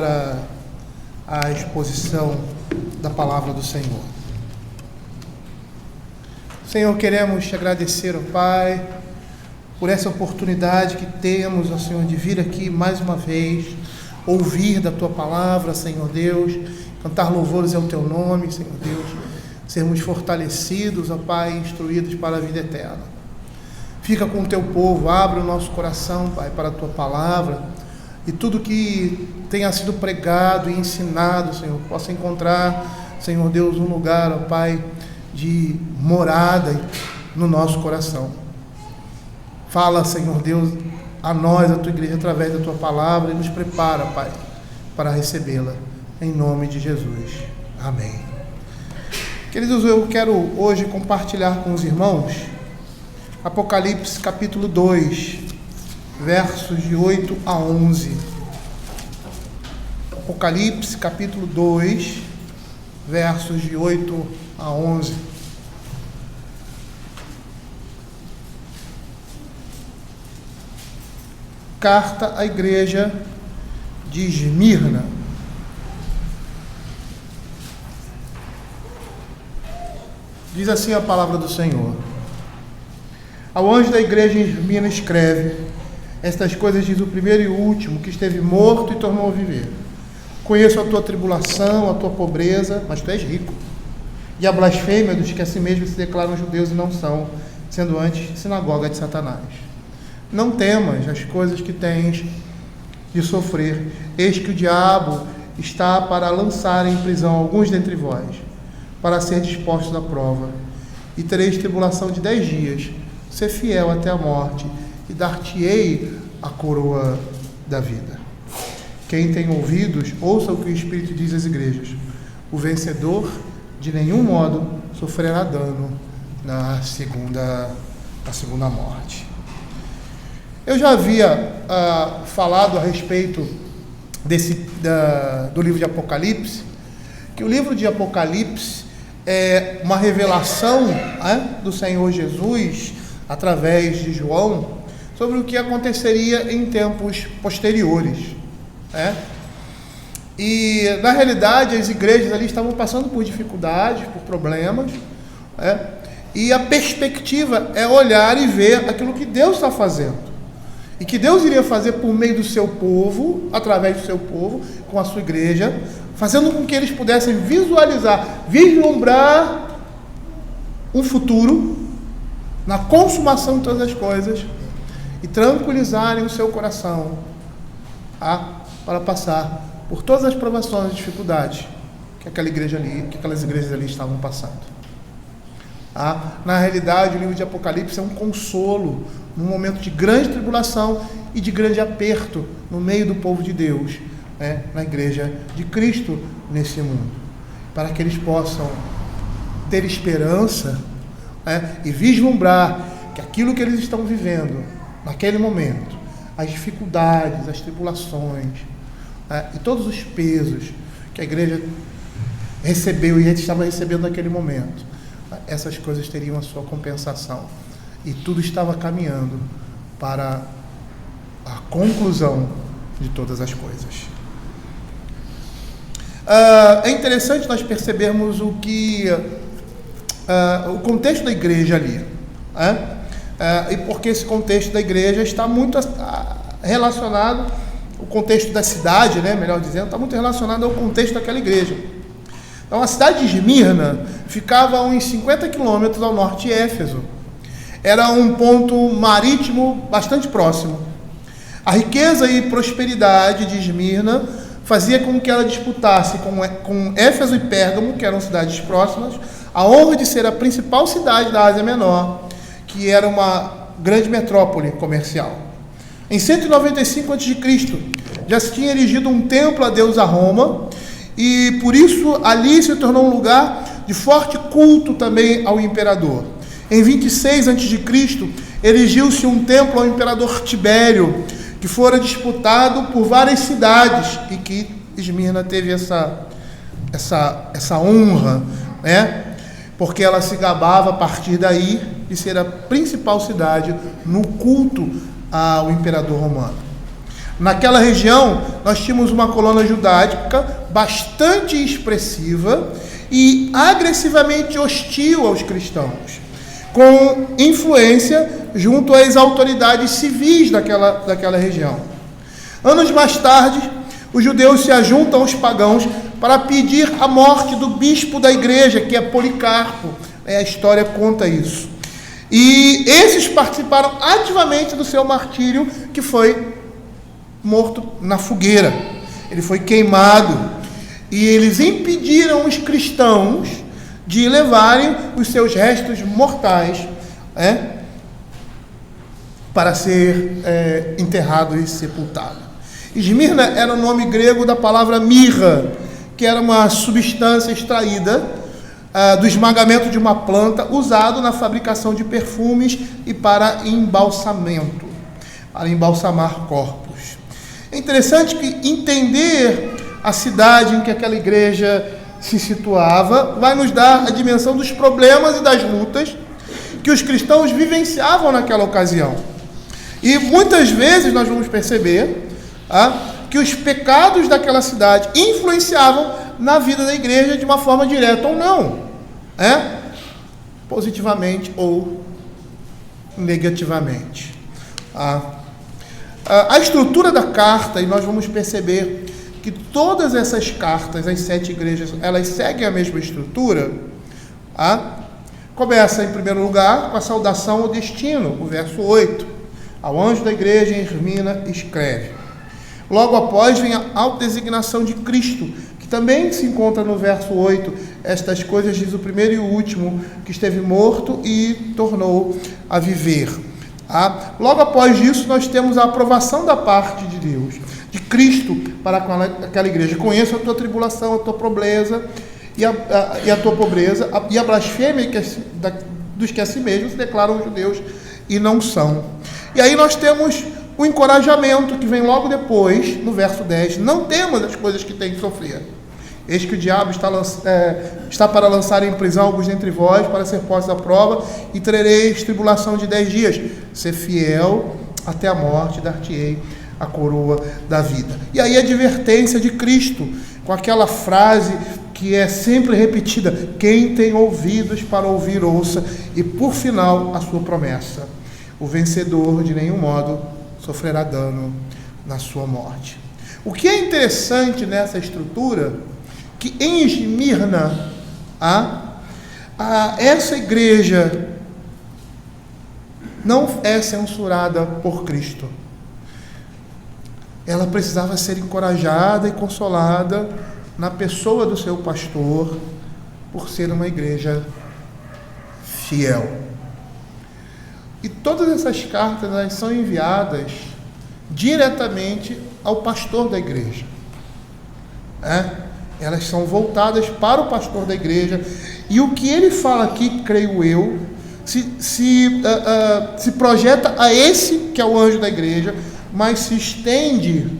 para a exposição da palavra do Senhor. Senhor, queremos te agradecer, ó Pai, por essa oportunidade que temos, ó Senhor, de vir aqui mais uma vez, ouvir da Tua palavra, Senhor Deus, cantar louvores ao Teu nome, Senhor Deus, sermos fortalecidos, ó Pai, instruídos para a vida eterna. Fica com o Teu povo, abre o nosso coração, Pai, para a Tua palavra, e tudo que tenha sido pregado e ensinado, Senhor, possa encontrar, Senhor Deus, um lugar, ó Pai, de morada no nosso coração. Fala, Senhor Deus, a nós, a Tua igreja, através da Tua palavra, e nos prepara, Pai, para recebê-la, em nome de Jesus. Amém. Queridos, eu quero hoje compartilhar com os irmãos Apocalipse capítulo 2, versos de 8 a 11. Apocalipse capítulo 2, versos de 8 a 11. Carta à igreja de Esmirna. Diz assim a palavra do Senhor: ao anjo da igreja em Esmirna escreve: estas coisas diz o primeiro e o último, que esteve morto e tornou a viver. Conheço a tua tribulação, a tua pobreza, mas tu és rico, e a blasfêmia dos que a si mesmos se declaram judeus e não são, sendo antes sinagoga de Satanás. Não temas as coisas que tens de sofrer. Eis que o diabo está para lançar em prisão alguns dentre vós, para ser dispostos à prova. E tereis tribulação de 10 dias. Ser fiel até a morte, e dar-te-ei a coroa da vida. Quem tem ouvidos, ouça o que o Espírito diz às igrejas. O vencedor, de nenhum modo, sofrerá dano na segunda morte. Eu já havia falado a respeito do livro de Apocalipse, que o livro de Apocalipse é uma revelação do Senhor Jesus, através de João, sobre o que aconteceria em tempos posteriores. E, na realidade, as igrejas ali estavam passando por dificuldades, por problemas, e a perspectiva é olhar e ver aquilo que Deus está fazendo, e que Deus iria fazer por meio do seu povo, através do seu povo, com a sua igreja, fazendo com que eles pudessem visualizar, vislumbrar um futuro na consumação de todas as coisas e tranquilizarem o seu coração para passar por todas as provações e dificuldades que aquelas igrejas ali estavam passando. Na realidade, o livro de Apocalipse é um consolo num momento de grande tribulação e de grande aperto no meio do povo de Deus, na igreja de Cristo nesse mundo, para que eles possam ter esperança e vislumbrar que aquilo que eles estão vivendo naquele momento, as dificuldades, as tribulações, e todos os pesos que a igreja recebeu e eles estavam recebendo naquele momento, essas coisas teriam a sua compensação, e tudo estava caminhando para a conclusão de todas as coisas. É interessante nós percebermos o contexto da igreja ali, e porque esse contexto da igreja está muito relacionado, o contexto da cidade, melhor dizendo, está muito relacionado ao contexto daquela igreja. Então, a cidade de Esmirna ficava a uns 50 quilômetros ao norte de Éfeso. Era um ponto marítimo bastante próximo. A riqueza e prosperidade de Esmirna fazia com que ela disputasse com Éfeso e Pérgamo, que eram cidades próximas, a honra de ser a principal cidade da Ásia Menor, que era uma grande metrópole comercial. Em 195 a.C., já se tinha erigido um templo a deusa Roma, e por isso ali se tornou um lugar de forte culto também ao imperador. Em 26 a.C., erigiu-se um templo ao imperador Tibério, que fora disputado por várias cidades, e que Esmirna teve essa honra, porque ela se gabava a partir daí de ser a principal cidade no culto ao imperador romano. Naquela região, nós tínhamos uma colônia judaica bastante expressiva e agressivamente hostil aos cristãos, com influência junto às autoridades civis daquela região. Anos mais tarde, os judeus se ajuntam aos pagãos para pedir a morte do bispo da igreja, que é Policarpo. A história conta isso. E esses participaram ativamente do seu martírio, que foi morto na fogueira. Ele foi queimado. E eles impediram os cristãos de levarem os seus restos mortais para ser enterrado e sepultado. Esmirna era o nome grego da palavra mirra, que era uma substância extraída do esmagamento de uma planta, usado na fabricação de perfumes e para embalsamento, para embalsamar corpos. É interessante que entender a cidade em que aquela igreja se situava vai nos dar a dimensão dos problemas e das lutas que os cristãos vivenciavam naquela ocasião. E muitas vezes nós vamos perceber que os pecados daquela cidade influenciavam na vida da igreja de uma forma direta ou não, positivamente ou negativamente. A estrutura da carta, e nós vamos perceber que todas essas cartas, as 7 igrejas, elas seguem a mesma estrutura. Começa, em primeiro lugar, com a saudação ao destino, o verso 8. Ao anjo da igreja em Esmirna, escreve. Logo após vem a autodesignação de Cristo, que também se encontra no verso 8. Estas coisas diz o primeiro e o último, que esteve morto e tornou a viver. Logo após isso, nós temos a aprovação da parte de Deus, de Cristo, para com aquela igreja. Conheço a tua tribulação, a tua pobreza e a tua pobreza, e a blasfêmia dos que a si mesmos se declaram judeus e não são. E aí nós temos o encorajamento que vem logo depois, no verso 10. Não temas as coisas que tem que sofrer. Eis que o diabo está para lançar em prisão alguns dentre vós, para ser postos à prova, e trareis tribulação de 10 dias. Ser fiel até a morte, dar-te-ei a coroa da vida. E aí a advertência de Cristo, com aquela frase que é sempre repetida: quem tem ouvidos para ouvir, ouça. E por final, a sua promessa: o vencedor de nenhum modo sofrerá dano na sua morte. O que é interessante nessa estrutura, que em Esmirna, essa igreja não é censurada por Cristo. Ela precisava ser encorajada e consolada na pessoa do seu pastor, por ser uma igreja fiel. E todas essas cartas, elas são enviadas diretamente ao pastor da igreja. Elas são voltadas para o pastor da igreja. E o que ele fala aqui, creio eu, se projeta a esse que é o anjo da igreja, mas se estende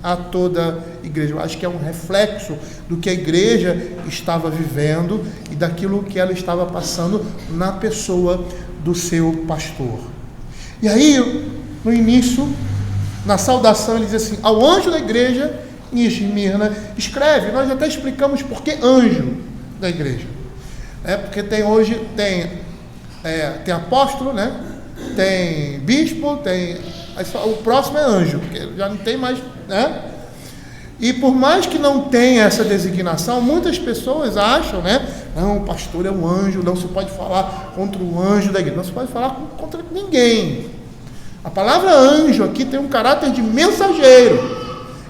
a toda a igreja. Eu acho que é um reflexo do que a igreja estava vivendo e daquilo que ela estava passando na pessoa do seu pastor. E aí, no início, na saudação, ele diz assim: ao anjo da igreja em Esmirna, escreve. Nós até explicamos por que anjo da igreja. Porque tem apóstolo, tem bispo, o próximo é anjo, porque já não tem mais, E por mais que não tenha essa designação, muitas pessoas acham, não, o pastor é um anjo, não se pode falar contra o anjo da igreja, não se pode falar contra ninguém. A palavra anjo aqui tem um caráter de mensageiro.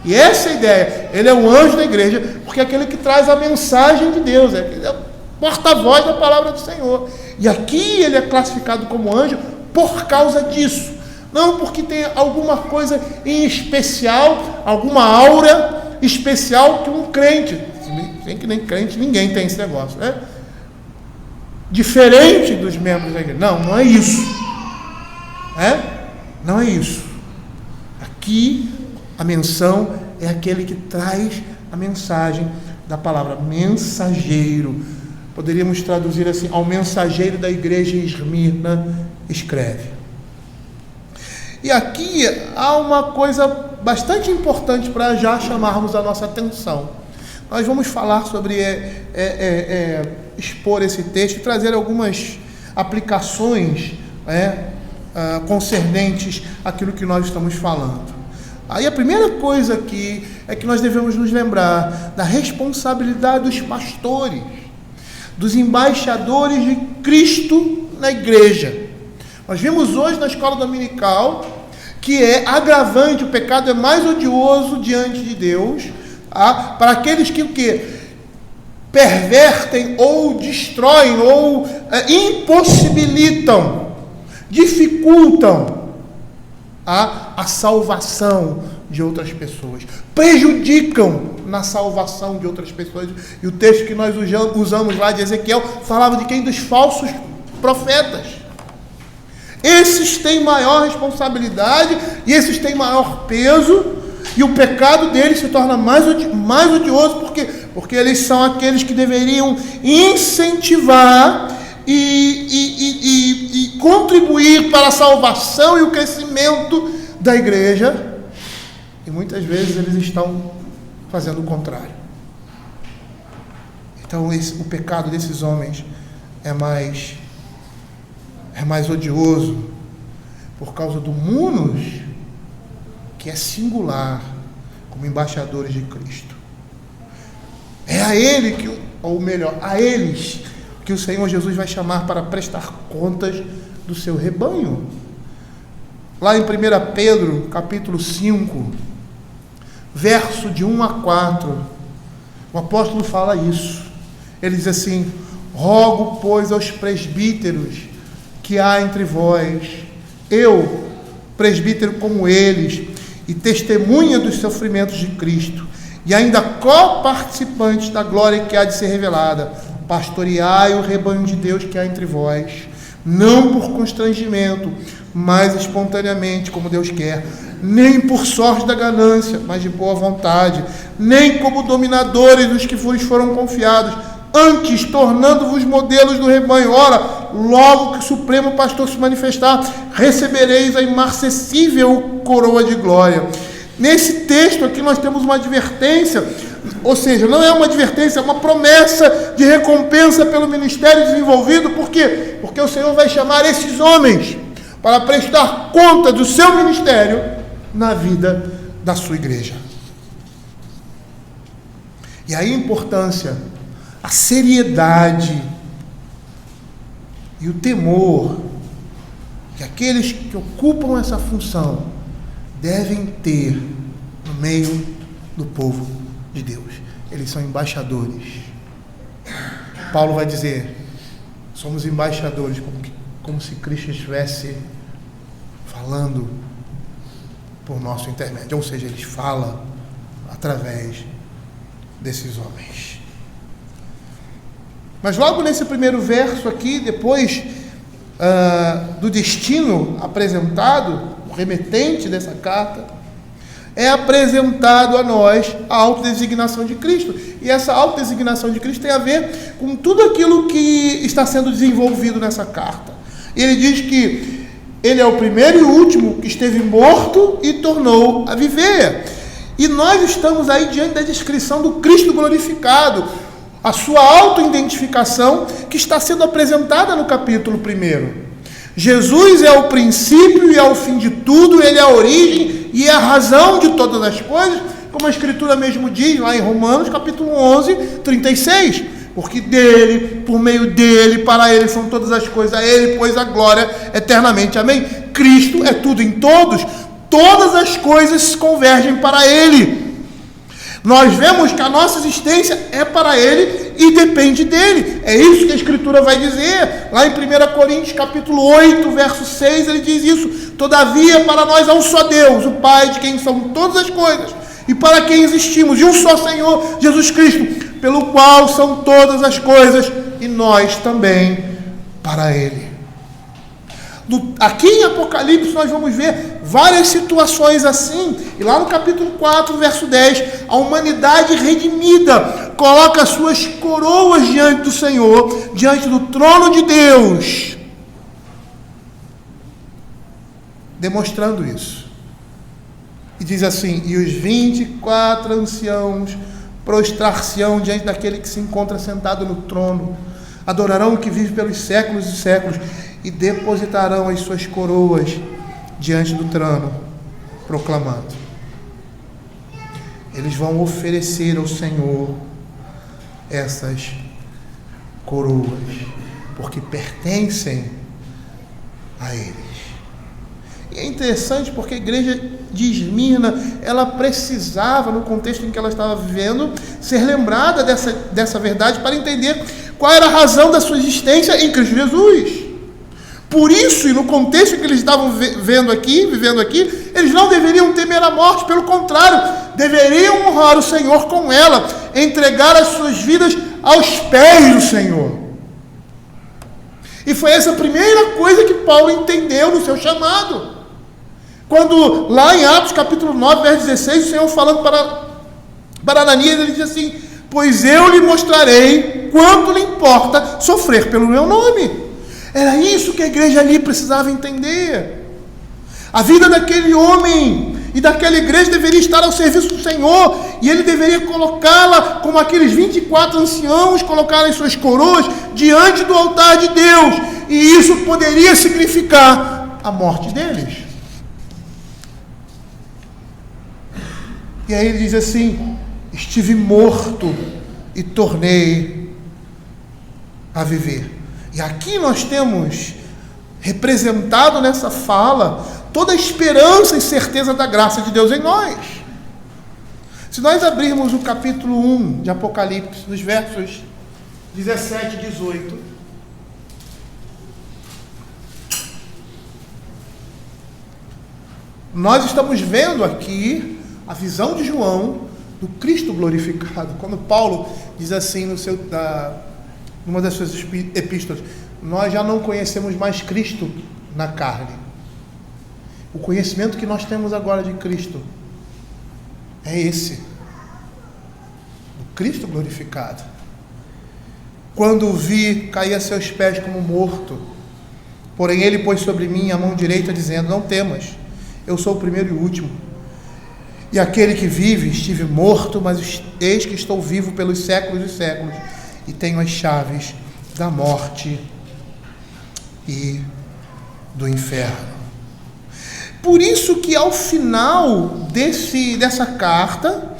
E essa é a ideia. Ele é um anjo da igreja, porque é aquele que traz a mensagem de Deus, é o porta-voz da palavra do Senhor. E aqui ele é classificado como anjo por causa disso. Não porque tem alguma coisa em especial, alguma aura especial que um crente, sem que nem crente, ninguém tem esse negócio, diferente dos membros da igreja. Não é isso. Não é isso. Aqui a menção é aquele que traz a mensagem da palavra, mensageiro. Poderíamos traduzir assim: ao mensageiro da igreja em Esmirna, escreve. E aqui há uma coisa bastante importante para já chamarmos a nossa atenção. Nós vamos falar sobre, expor esse texto e trazer algumas aplicações concernentes àquilo que nós estamos falando. Aí a primeira coisa aqui é que nós devemos nos lembrar da responsabilidade dos pastores, dos embaixadores de Cristo na igreja. Nós vimos hoje na escola dominical que é agravante, o pecado é mais odioso diante de Deus, para aqueles que pervertem ou destroem ou impossibilitam, dificultam a salvação de outras pessoas, prejudicam na salvação de outras pessoas. E o texto que nós usamos lá de Ezequiel falava de quem? Dos falsos profetas. Esses têm maior responsabilidade e esses têm maior peso, e o pecado deles se torna mais odioso, porque eles são aqueles que deveriam incentivar e contribuir para a salvação e o crescimento da igreja, e muitas vezes eles estão fazendo o contrário. Então o pecado desses homens é mais odioso por causa do munus, que é singular, como embaixadores de Cristo. É a ele a eles que o Senhor Jesus vai chamar para prestar contas do seu rebanho. Lá em 1 Pedro, capítulo 5, verso de 1 a 4, o apóstolo fala isso. Ele diz assim: rogo, pois, aos presbíteros que há entre vós, eu, presbítero como eles, e testemunha dos sofrimentos de Cristo, e ainda coparticipantes da glória que há de ser revelada, pastoreai o rebanho de Deus que há entre vós, não por constrangimento, mas espontaneamente, como Deus quer, nem por sorte da ganância, mas de boa vontade, nem como dominadores dos que vos foram confiados, antes tornando-vos modelos do rebanho. Ora, logo que o Supremo Pastor se manifestar, recebereis a imarcessível coroa de glória. Nesse texto aqui nós temos uma advertência, ou seja, não é uma advertência, é uma promessa de recompensa pelo ministério desenvolvido. Por quê? Porque o Senhor vai chamar esses homens para prestar conta do seu ministério na vida da sua igreja. E aí a importância, a seriedade e o temor que aqueles que ocupam essa função devem ter no meio do povo de Deus. Eles são embaixadores. Paulo vai dizer: somos embaixadores, como se Cristo estivesse falando por nosso intermédio. Ou seja, ele fala através desses homens. Mas logo nesse primeiro verso aqui, depois do destino apresentado, o remetente dessa carta, é apresentado a nós a autodesignação de Cristo. E essa autodesignação de Cristo tem a ver com tudo aquilo que está sendo desenvolvido nessa carta. Ele diz que ele é o primeiro e o último que esteve morto e tornou a viver. E nós estamos aí diante da descrição do Cristo glorificado, a sua autoidentificação que está sendo apresentada no capítulo 1. Jesus é o princípio e é o fim de tudo, ele é a origem e é a razão de todas as coisas, como a Escritura mesmo diz lá em Romanos, capítulo 11, 36. Porque dele, por meio dele, para ele são todas as coisas, a ele, pois, a glória eternamente. Amém? Cristo é tudo em todos, todas as coisas convergem para ele. Nós vemos que a nossa existência é para ele e depende dele. É isso que a Escritura vai dizer. Lá em 1 Coríntios, capítulo 8, verso 6, ele diz isso: todavia, para nós há um só Deus, o Pai, de quem são todas as coisas, e para quem existimos, e um só Senhor, Jesus Cristo, pelo qual são todas as coisas, e nós também para ele. Aqui em Apocalipse nós vamos ver várias situações assim, e lá no capítulo 4, verso 10, a humanidade redimida coloca suas coroas diante do Senhor, diante do trono de Deus, demonstrando isso. E diz assim: e os 24 anciãos prostrar-se-ão diante daquele que se encontra sentado no trono, adorarão o que vive pelos séculos e séculos, e depositarão as suas coroas diante do trono, proclamando. Eles vão oferecer ao Senhor essas coroas, porque pertencem a Eles. E é interessante porque a igreja de Esmirna, ela precisava, no contexto em que ela estava vivendo, ser lembrada dessa verdade para entender qual era a razão da sua existência em Cristo Jesus. Por isso, e no contexto que eles estavam vivendo aqui, eles não deveriam temer a morte, pelo contrário, deveriam honrar o Senhor com ela, entregar as suas vidas aos pés do Senhor. E foi essa a primeira coisa que Paulo entendeu no seu chamado. Quando lá em Atos capítulo 9, verso 16, o Senhor falando para Ananias, ele diz assim: pois eu lhe mostrarei quanto lhe importa sofrer pelo meu nome. Era isso que a igreja ali precisava entender. A vida daquele homem e daquela igreja deveria estar ao serviço do Senhor, e ele deveria colocá-la como aqueles 24 anciãos colocaram as suas coroas diante do altar de Deus, e isso poderia significar a morte deles. E aí ele diz assim: estive morto e tornei a viver. E aqui nós temos representado nessa fala toda a esperança e certeza da graça de Deus em nós. Se nós abrirmos o capítulo 1 de Apocalipse, nos versos 17 e 18, nós estamos vendo aqui a visão de João do Cristo glorificado. Quando Paulo diz assim numa das suas epístolas: nós já não conhecemos mais Cristo na carne. O conhecimento que nós temos agora de Cristo é esse, o Cristo glorificado. Quando o vi, caí a seus pés como morto. Porém ele pôs sobre mim a mão direita, dizendo: não temas, eu sou o primeiro e o último, e aquele que vive. Estive morto, mas eis que estou vivo pelos séculos e séculos, e tenho as chaves da morte e do inferno. Por isso que ao final dessa carta,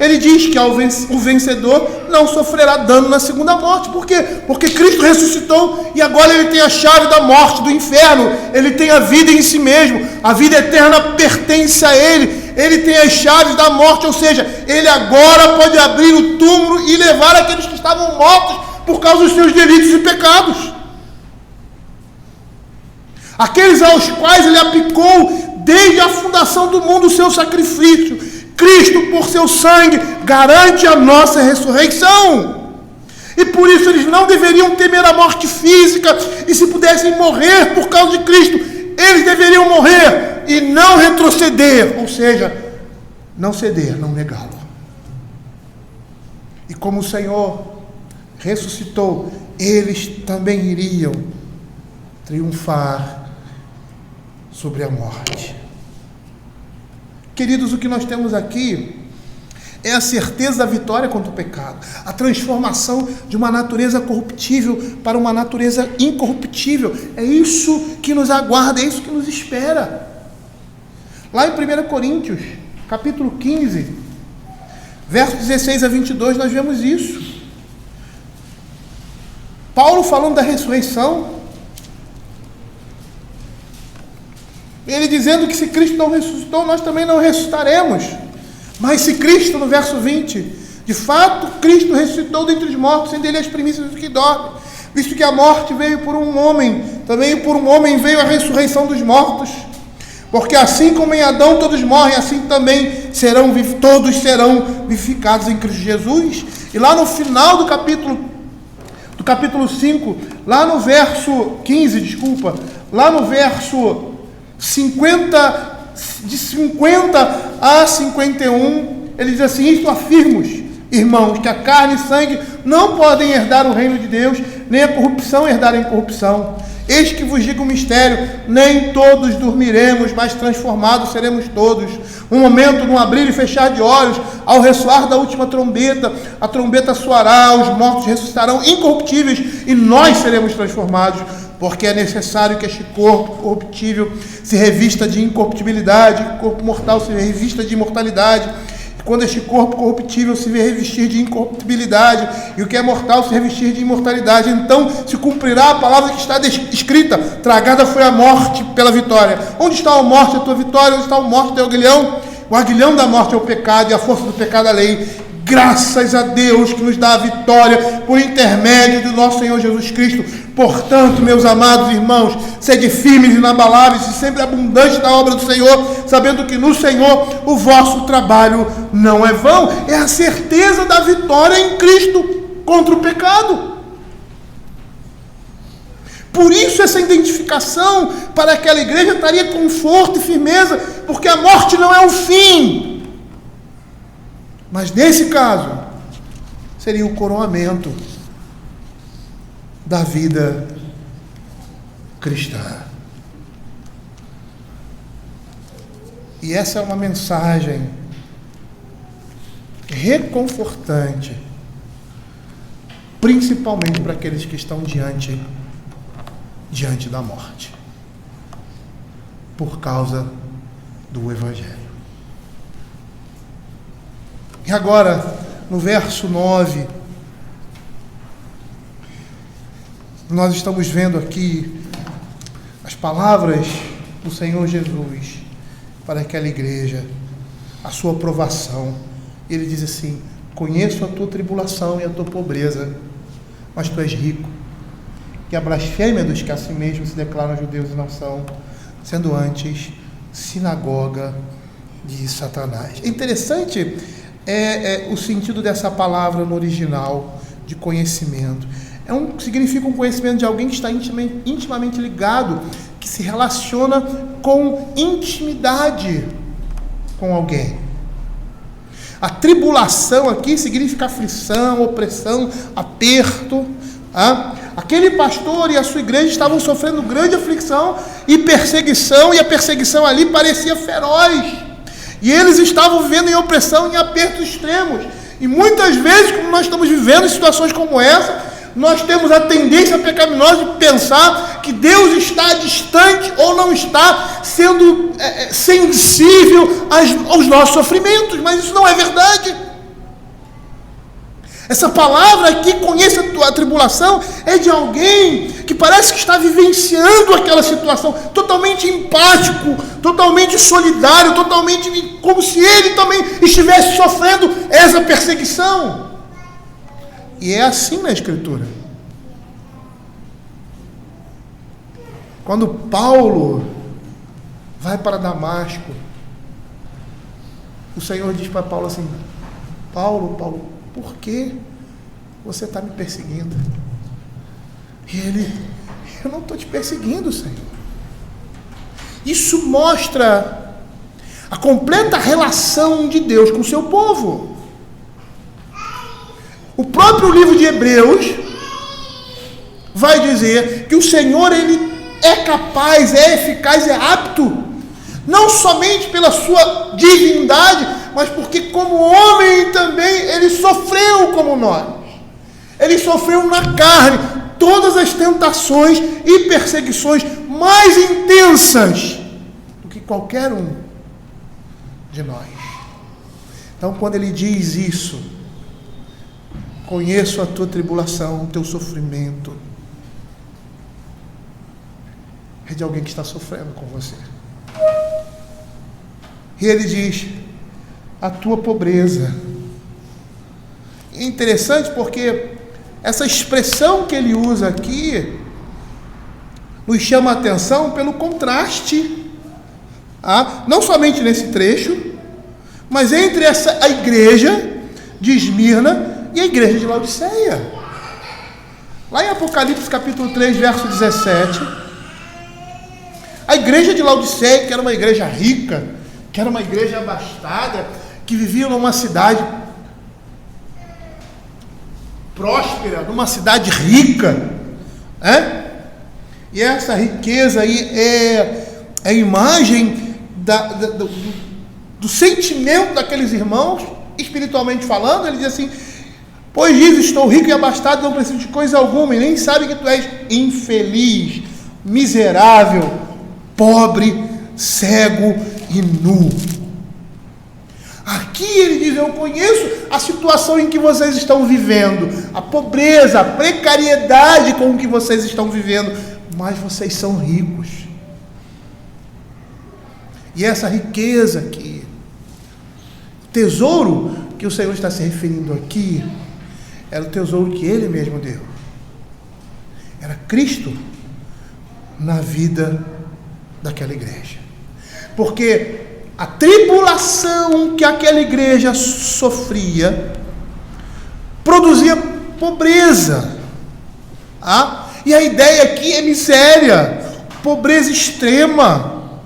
ele diz que o vencedor não sofrerá dano na segunda morte. Por quê? Porque Cristo ressuscitou e agora ele tem a chave da morte, do inferno. Ele tem a vida em si mesmo. A vida eterna pertence a ele. Ele tem as chaves da morte, ou seja, ele agora pode abrir o túmulo e levar aqueles que estavam mortos por causa dos seus delitos e pecados. Aqueles aos quais ele aplicou desde a fundação do mundo o seu sacrifício. Cristo, por seu sangue, garante a nossa ressurreição. E por isso eles não deveriam temer a morte física, e se pudessem morrer por causa de Cristo, eles deveriam morrer e não retroceder, ou seja, não ceder, não negá-lo. E como o Senhor ressuscitou, eles também iriam triunfar sobre a morte. Queridos, o que nós temos aqui é a certeza da vitória contra o pecado, a transformação de uma natureza corruptível para uma natureza incorruptível. É isso que nos aguarda, é isso que nos espera. Lá em 1 Coríntios, capítulo 15, versos 16 a 22, nós vemos isso. Paulo falando da ressurreição, ele dizendo que se Cristo não ressuscitou, nós também não ressuscitaremos. Mas se Cristo, no verso 20, de fato Cristo ressuscitou dentre os mortos, sendo ele as primícias dos que dormem, visto que a morte veio por um homem, também por um homem veio a ressurreição dos mortos. Porque assim como em Adão todos morrem, assim também todos serão vivificados em Cristo Jesus. E lá no final do capítulo 5, lá no verso 15, lá no verso 50, de 50 a 51, ele diz assim: isto afirmos, irmãos, que a carne e sangue não podem herdar o reino de Deus, nem a corrupção herdar a incorrupção. Eis que vos digo um mistério, nem todos dormiremos, mas transformados seremos todos. Um momento, num abrir e fechar de olhos, ao ressoar da última trombeta, a trombeta soará, os mortos ressuscitarão incorruptíveis e nós seremos transformados, porque é necessário que este corpo corruptível se revista de incorruptibilidade, o corpo mortal se revista de imortalidade. Quando este corpo corruptível se revestir de incorruptibilidade e o que é mortal se revestir de imortalidade, então se cumprirá a palavra que está escrita: tragada foi a morte pela vitória. Onde está a morte, a tua vitória? Onde está a morte, teu aguilhão? O aguilhão da morte é o pecado e a força do pecado é a lei. Graças a Deus que nos dá a vitória por intermédio do nosso Senhor Jesus Cristo. Portanto, meus amados irmãos, sede firmes e inabaláveis e sempre abundantes na obra do Senhor, sabendo que no Senhor o vosso trabalho não é vão. É a certeza da vitória em Cristo contra o pecado. Por isso essa identificação para aquela igreja traria conforto e firmeza, porque a morte não é o fim. Mas nesse caso, seria o coroamento da vida cristã. E essa é uma mensagem reconfortante, principalmente para aqueles que estão diante da morte, por causa do Evangelho. E agora, no verso 9, nós estamos vendo aqui as palavras do Senhor Jesus para aquela igreja, a sua aprovação. Ele diz assim: conheço a tua tribulação e a tua pobreza, mas tu és rico. E a blasfêmia dos que a si mesmos se declaram judeus e não são, sendo antes sinagoga de Satanás. É interessante o sentido dessa palavra no original, de conhecimento. Significa um conhecimento de alguém que está intimamente ligado, que se relaciona com intimidade com alguém. A tribulação aqui significa aflição, opressão, aperto. Aquele pastor e a sua igreja estavam sofrendo grande aflição e perseguição, e a perseguição ali parecia feroz. E eles estavam vivendo em opressão, em apertos extremos. E muitas vezes, como nós estamos vivendo em situações como essa, nós temos a tendência pecaminosa de pensar que Deus está distante ou não está sendo sensível aos nossos sofrimentos. Mas isso não é verdade. Essa palavra aqui, conheça a tribulação, é de alguém que parece que está vivenciando aquela situação, totalmente empático, totalmente solidário, totalmente como se ele também estivesse sofrendo essa perseguição. E é assim na Escritura. Quando Paulo vai para Damasco, o Senhor diz para Paulo assim: Paulo, por que você está me perseguindo? E ele: eu não estou te perseguindo, Senhor. Isso mostra a completa relação de Deus com o seu povo. O próprio livro de Hebreus vai dizer que o Senhor, ele é capaz, é eficaz, é apto, não somente pela sua divindade, mas porque como homem também ele sofreu como nós. Ele sofreu na carne todas as tentações e perseguições mais intensas do que qualquer um de nós. Então, quando ele diz isso, conheço a tua tribulação, o teu sofrimento, é de alguém que está sofrendo com você. E ele diz: a tua pobreza. É interessante porque essa expressão que ele usa aqui nos chama a atenção pelo contraste, não somente nesse trecho, mas entre a igreja de Esmirna e a igreja de Laodiceia. Lá em Apocalipse capítulo 3, verso 17, a igreja de Laodiceia, que era uma igreja rica, que era uma igreja abastada, que vivia numa cidade próspera, numa cidade rica, E essa riqueza aí é a imagem do sentimento daqueles irmãos, espiritualmente falando. Ele diz assim: pois diz, estou rico e abastado, não preciso de coisa alguma, e nem sabe que tu és infeliz, miserável, pobre, cego e nu. Aqui ele diz: eu conheço a situação em que vocês estão vivendo, a pobreza, a precariedade com que vocês estão vivendo, mas vocês são ricos. E essa riqueza aqui, o tesouro que o Senhor está se referindo aqui, era o tesouro que Ele mesmo deu. Era Cristo na vida daquela igreja. Porque a tribulação que aquela igreja sofria produzia pobreza. E a ideia aqui é miséria, pobreza extrema.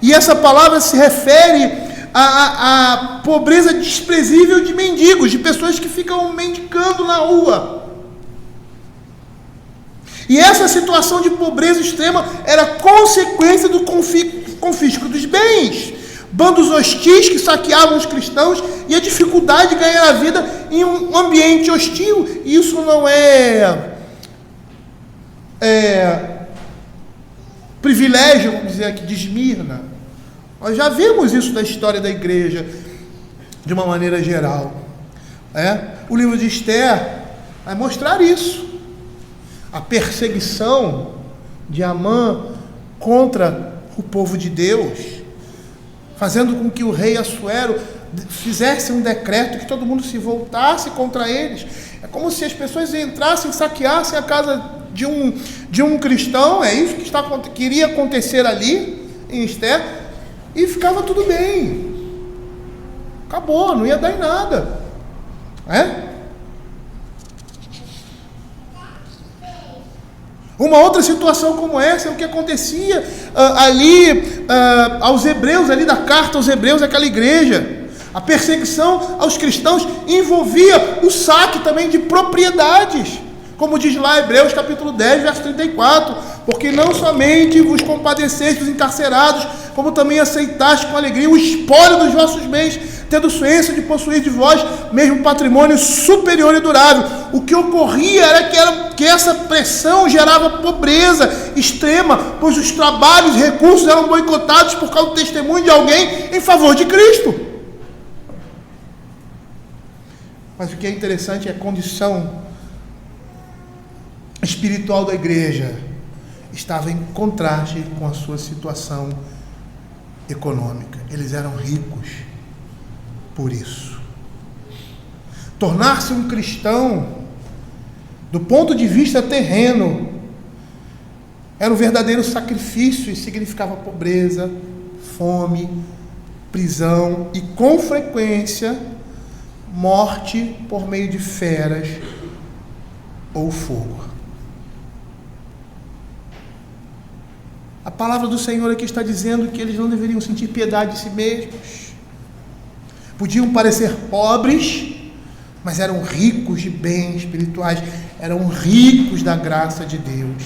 E essa palavra se refere à pobreza desprezível de mendigos, de pessoas que ficam mendigando na rua. E essa situação de pobreza extrema era consequência do confisco dos bens, bandos hostis que saqueavam os cristãos e a dificuldade de ganhar a vida em um ambiente hostil. Isso não é privilégio, vamos dizer aqui, de Esmirna. Nós já vimos isso na história da igreja de uma maneira geral. O livro de Esther vai mostrar isso. A perseguição de Amã contra o povo de Deus, fazendo com que o rei Assuero fizesse um decreto que todo mundo se voltasse contra eles. É como se as pessoas entrassem, saqueassem a casa de um cristão. É isso que iria acontecer ali em Esther, e ficava tudo bem. Acabou, não ia dar em nada. Uma outra situação como essa é o que acontecia ali aos hebreus, ali da carta aos hebreus, aquela igreja. A perseguição aos cristãos envolvia o saque também de propriedades, como diz lá Hebreus capítulo 10, verso 34, porque não somente vos compadeceste dos encarcerados, como também aceitaste com alegria o espólio dos vossos bens, tendo ciência de possuir de vós mesmo patrimônio superior e durável. O que ocorria era que essa pressão gerava pobreza extrema, pois os trabalhos e recursos eram boicotados por causa do testemunho de alguém em favor de Cristo. Mas o que é interessante é a condição espiritual da igreja estava em contraste com a sua situação econômica. Eles eram ricos por isso. Tornar-se um cristão, do ponto de vista terreno, era um verdadeiro sacrifício e significava pobreza, fome, prisão e, com frequência, morte por meio de feras ou fogo. A palavra do Senhor aqui está dizendo que eles não deveriam sentir piedade de si mesmos. Podiam parecer pobres, mas eram ricos de bens espirituais, eram ricos da graça de Deus.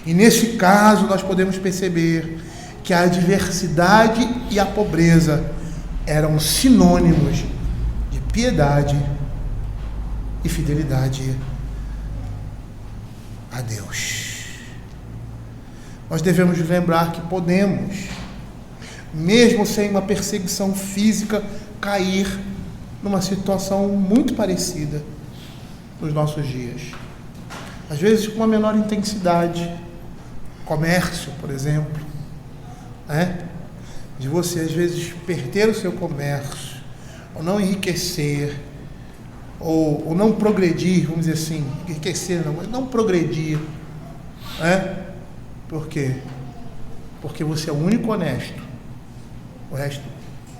E nesse caso nós podemos perceber que a adversidade e a pobreza eram sinônimos de piedade e fidelidade a Deus. Nós devemos lembrar que podemos, mesmo sem uma perseguição física, cair numa situação muito parecida nos nossos dias. Às vezes com uma menor intensidade. Comércio, por exemplo, de você às vezes perder o seu comércio, ou não enriquecer, ou não progredir, vamos dizer assim, enriquecer não, mas não progredir. Por quê? Porque você é o único honesto. O resto,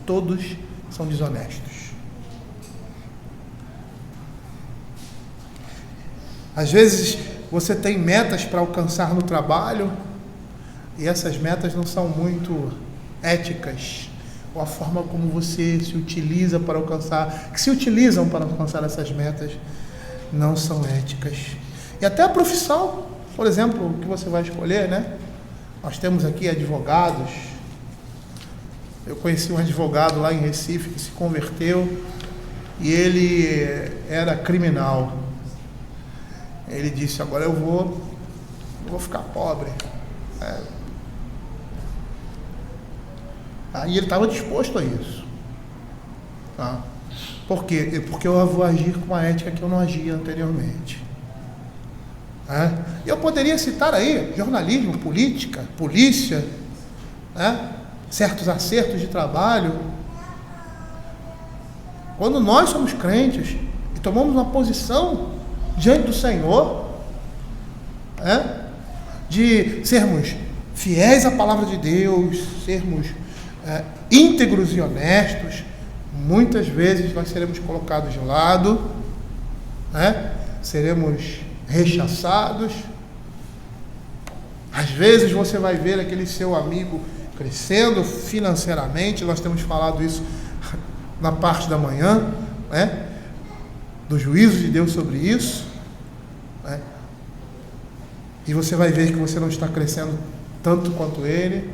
todos são desonestos. Às vezes você tem metas para alcançar no trabalho e essas metas não são muito éticas, ou a forma como você se utiliza para alcançar, que se utilizam para alcançar essas metas, não são éticas. E até a profissão. por exemplo, o que você vai escolher, né? Nós temos aqui advogados. Eu conheci um advogado lá em Recife que se converteu e ele era criminal. Ele disse: agora eu vou ficar pobre. Aí ele estava disposto a isso. Tá? Por quê? Porque eu vou agir com a ética que eu não agia anteriormente. Eu poderia citar aí jornalismo, política, polícia, certos acertos de trabalho. Quando nós somos crentes e tomamos uma posição diante do Senhor, de sermos fiéis à palavra de Deus, sermos íntegros e honestos, muitas vezes nós seremos colocados de lado, seremos rechaçados. Às vezes você vai ver aquele seu amigo crescendo financeiramente. Nós temos falado isso na parte da manhã, do juízo de Deus sobre isso, e você vai ver que você não está crescendo tanto quanto ele.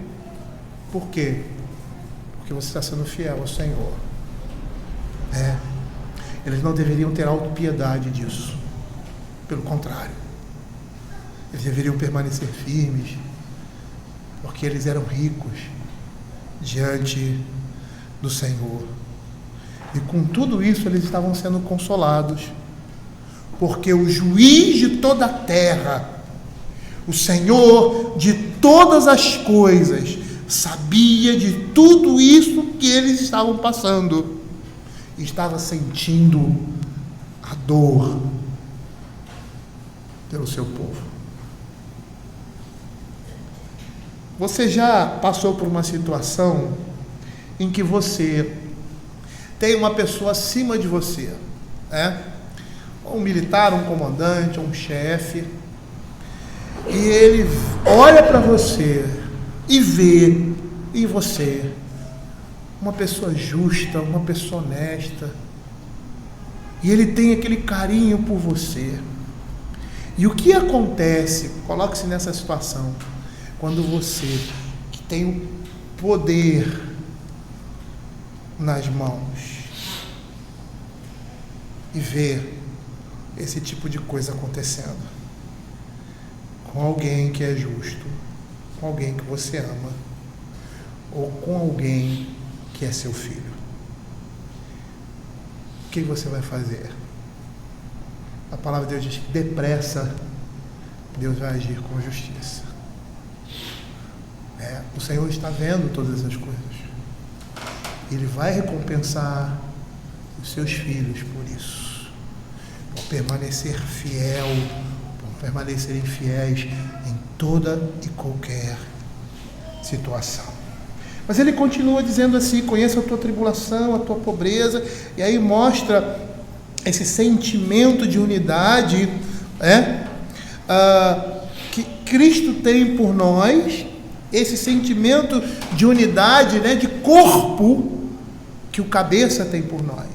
Por quê? Porque você está sendo fiel ao Senhor. Eles não deveriam ter autopiedade disso. Pelo contrário, eles deveriam permanecer firmes, porque eles eram ricos diante do Senhor. E com tudo isso eles estavam sendo consolados, porque o juiz de toda a terra, o Senhor de todas as coisas, sabia de tudo isso que eles estavam passando, e estava sentindo a dor pelo seu povo. Você já passou por uma situação em que você tem uma pessoa acima de você, um militar, um comandante, um chefe, e ele olha para você e vê em você uma pessoa justa, uma pessoa honesta, e ele tem aquele carinho por você. E o que acontece, coloque-se nessa situação, quando você, que tem o poder nas mãos, e vê esse tipo de coisa acontecendo com alguém que é justo, com alguém que você ama, ou com alguém que é seu filho, o que você vai fazer? A palavra de Deus diz que depressa Deus vai agir com justiça. O Senhor está vendo todas essas coisas. Ele vai recompensar os seus filhos por isso, por permanecer fiel, por permanecerem fiéis em toda e qualquer situação. Mas ele continua dizendo assim: conheça a tua tribulação, a tua pobreza, e aí mostra esse sentimento de unidade que Cristo tem por nós, esse sentimento de unidade, de corpo, que o cabeça tem por nós.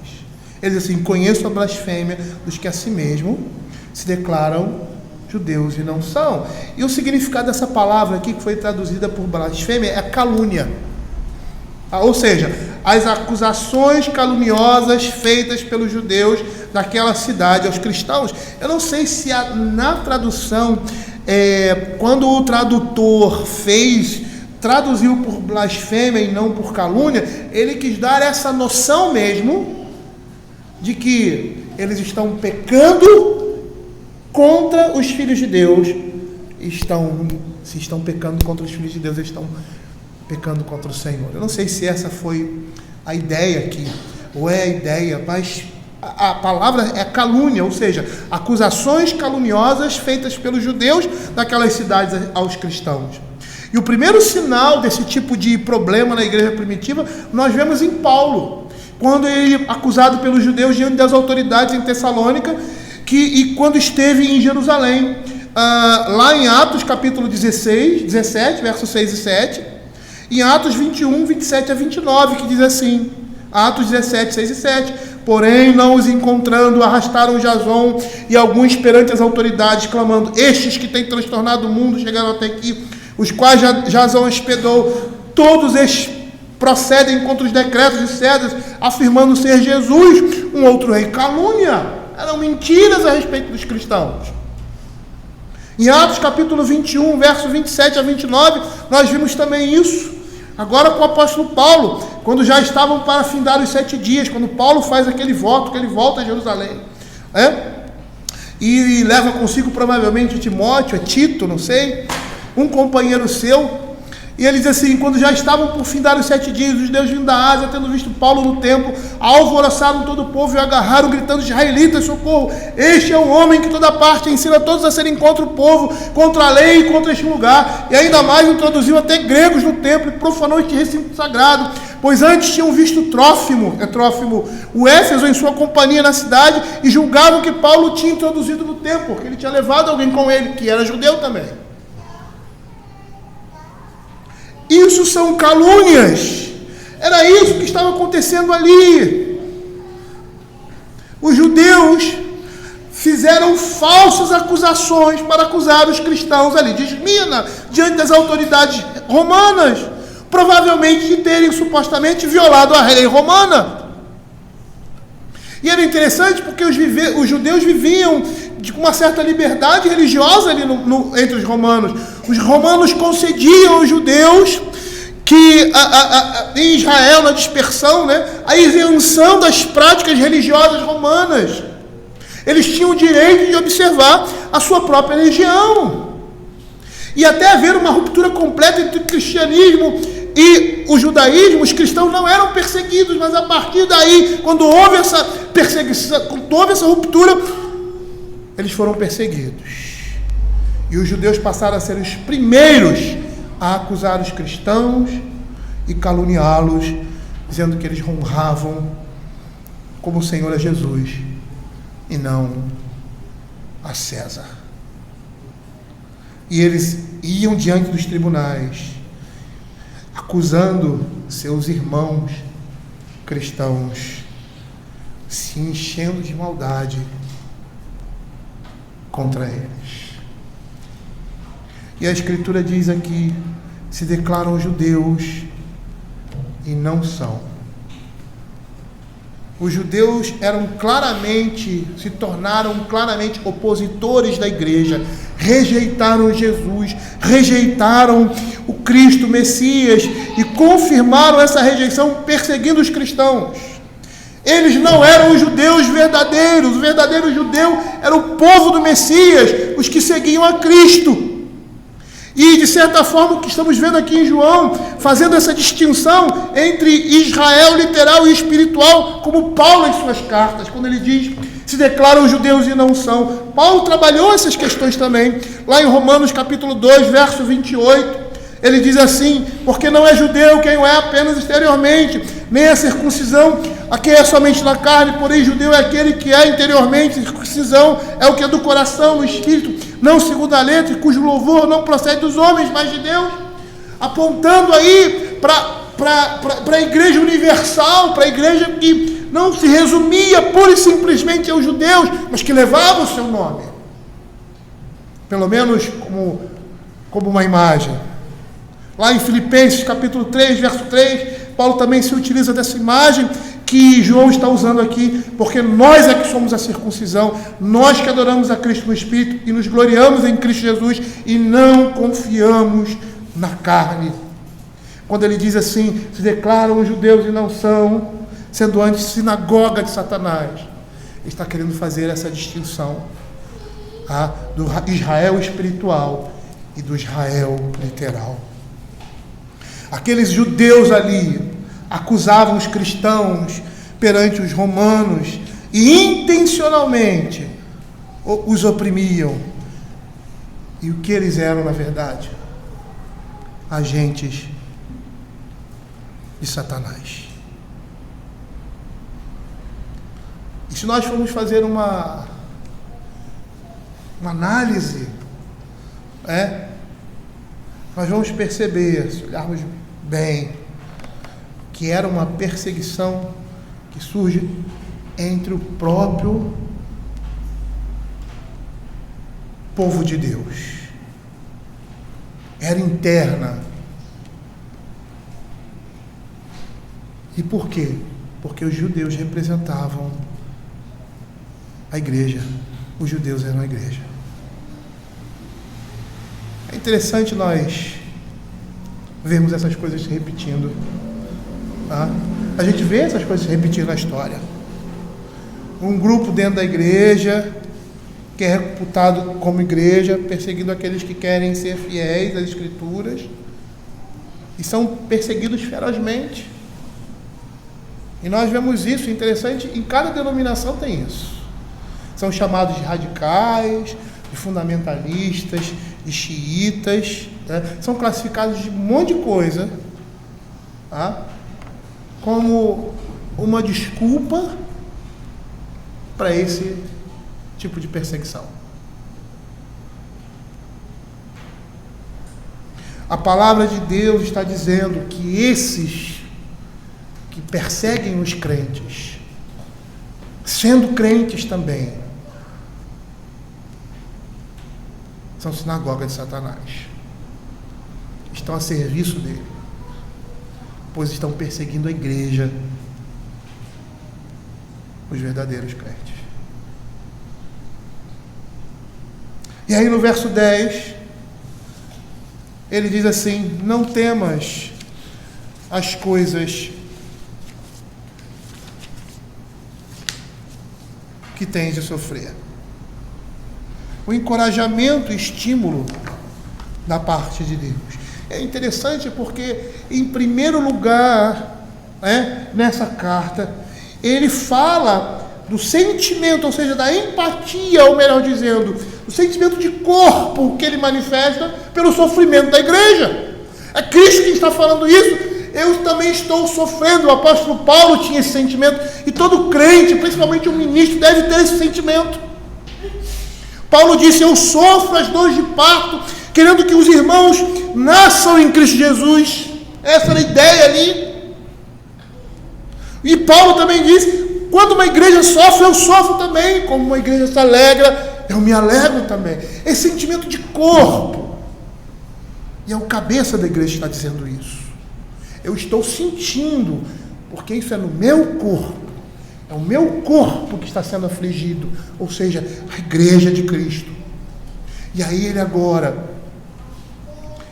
Ele diz assim: conheço a blasfêmia dos que a si mesmo se declaram judeus e não são. E o significado dessa palavra aqui, que foi traduzida por blasfêmia, é calúnia. Ou seja, as acusações caluniosas feitas pelos judeus daquela cidade aos cristãos. Eu não sei se na tradução, quando o tradutor traduziu por blasfêmia e não por calúnia, ele quis dar essa noção mesmo de que eles estão pecando contra os filhos de Deus. Se estão pecando contra os filhos de Deus, eles estão pecando contra o Senhor. Eu não sei se essa foi a ideia aqui, ou é a ideia, mas a palavra é calúnia, ou seja, acusações caluniosas feitas pelos judeus daquelas cidades aos cristãos. E o primeiro sinal desse tipo de problema na igreja primitiva, nós vemos em Paulo, quando ele, acusado pelos judeus diante das autoridades em Tessalônica, e quando esteve em Jerusalém, lá em Atos capítulo 17, versos 6 e 7, em Atos 21, 27 a 29, que diz assim, Atos 17, 6 e 7, Porém, não os encontrando, arrastaram Jason e alguns perante as autoridades, clamando: estes que têm transtornado o mundo chegaram até aqui, os quais Jason hospedou. Todos estes procedem contra os decretos de César, afirmando ser Jesus um outro rei. Calúnia, eram mentiras a respeito dos cristãos. Em Atos capítulo 21, verso 27 a 29, nós vimos também isso. Agora com o apóstolo Paulo, quando já estavam para findar os 7 dias, quando Paulo faz aquele voto, que ele volta a Jerusalém, e leva consigo provavelmente Timóteo, Tito, não sei, um companheiro seu. E ele diz assim: quando já estavam por findar os 7 dias, os judeus vindo da Ásia, tendo visto Paulo no templo, alvoroçaram todo o povo e o agarraram, gritando: israelitas, socorro! Este é um homem que toda parte ensina todos a serem contra o povo, contra a lei e contra este lugar. E ainda mais introduziu até gregos no templo e profanou este recinto sagrado, pois antes tinham visto Trófimo, o Éfeso, em sua companhia na cidade, e julgavam que Paulo tinha introduzido no templo, porque ele tinha levado alguém com ele, que era judeu também. Isso são calúnias. Era isso que estava acontecendo ali. Os judeus fizeram falsas acusações para acusar os cristãos ali de Esmirna, diante das autoridades romanas, provavelmente de terem supostamente violado a lei romana. E era interessante porque os judeus viviam com uma certa liberdade religiosa ali entre os romanos. Os romanos concediam aos judeus que em Israel, na dispersão, a isenção das práticas religiosas romanas. Eles tinham o direito de observar a sua própria religião. E até haver uma ruptura completa entre o cristianismo e o judaísmo, os cristãos não eram perseguidos, mas a partir daí, quando houve essa perseguição, quando houve essa ruptura, eles foram perseguidos. E os judeus passaram a ser os primeiros a acusar os cristãos e caluniá-los, dizendo que eles honravam como o Senhor a Jesus e não a César. E eles iam diante dos tribunais, acusando seus irmãos cristãos, se enchendo de maldade contra eles. E a Escritura diz aqui: se declaram judeus e não são. Os judeus se tornaram claramente opositores da igreja, rejeitaram Jesus, rejeitaram o Cristo, Messias, e confirmaram essa rejeição perseguindo os cristãos. Eles não eram os judeus verdadeiros. O verdadeiro judeu era o povo do Messias, os que seguiam a Cristo. E, de certa forma, o que estamos vendo aqui em João, fazendo essa distinção entre Israel literal e espiritual, como Paulo em suas cartas, quando ele diz: se declaram judeus e não são. Paulo trabalhou essas questões também, lá em Romanos capítulo 2, verso 28, ele diz assim: porque não é judeu quem o é apenas exteriormente, nem a circuncisão a quem é somente na carne, porém judeu é aquele que é interiormente, circuncisão é o que é do coração, no espírito, não segundo a letra, cujo louvor não procede dos homens, mas de Deus, apontando aí para a igreja universal, para a igreja que não se resumia pura e simplesmente aos judeus, mas que levava o seu nome, pelo menos como uma imagem. Lá em Filipenses capítulo 3, verso 3, Paulo também se utiliza dessa imagem que João está usando aqui, porque nós é que somos a circuncisão, nós que adoramos a Cristo no Espírito e nos gloriamos em Cristo Jesus e não confiamos na carne. Quando ele diz assim: se declaram judeus e não são, sendo antes sinagoga de Satanás, ele está querendo fazer essa distinção do Israel espiritual e do Israel literal. Aqueles judeus ali acusavam os cristãos perante os romanos e intencionalmente os oprimiam. E o que eles eram, na verdade? Agentes de Satanás. E se nós formos fazer uma análise, nós vamos perceber, se olharmos bem, que era uma perseguição que surge entre o próprio povo de Deus. Era interna. E por quê? Porque os judeus representavam a igreja. Os judeus eram a igreja. É interessante nós vermos essas coisas se repetindo. Tá? A gente vê essas coisas se repetindo na história. Um grupo dentro da igreja, que é reputado como igreja, perseguindo aqueles que querem ser fiéis às Escrituras, e são perseguidos ferozmente. E nós vemos isso, interessante, em cada denominação tem isso. São chamados de radicais, de fundamentalistas, de xiitas, né? São classificados de um monte de coisa, tá? Como uma desculpa para esse tipo de perseguição. A palavra de Deus está dizendo que esses que perseguem os crentes, sendo crentes também, são sinagoga de Satanás. Estão a serviço dele, pois estão perseguindo a igreja, os verdadeiros crentes. E aí no verso 10, ele diz assim: não temas as coisas que tens de sofrer. O encorajamento e estímulo da parte de Deus. É interessante porque, em primeiro lugar, nessa carta, ele fala do sentimento, ou seja, da empatia, ou melhor dizendo, o sentimento de corpo que ele manifesta pelo sofrimento da igreja. É Cristo que está falando isso. Eu também estou sofrendo. O apóstolo Paulo tinha esse sentimento, e todo crente, principalmente um ministro, deve ter esse sentimento. Paulo disse: eu sofro as dores de parto, querendo que os irmãos nasçam em Cristo Jesus. Essa era a ideia ali. E Paulo também disse: quando uma igreja sofre, eu sofro também. Como uma igreja se alegra, eu me alegro também. Esse sentimento de corpo. E é o cabeça da igreja que está dizendo isso. Eu estou sentindo, porque isso é no meu corpo. É o meu corpo que está sendo afligido, ou seja, a igreja de Cristo. E aí ele agora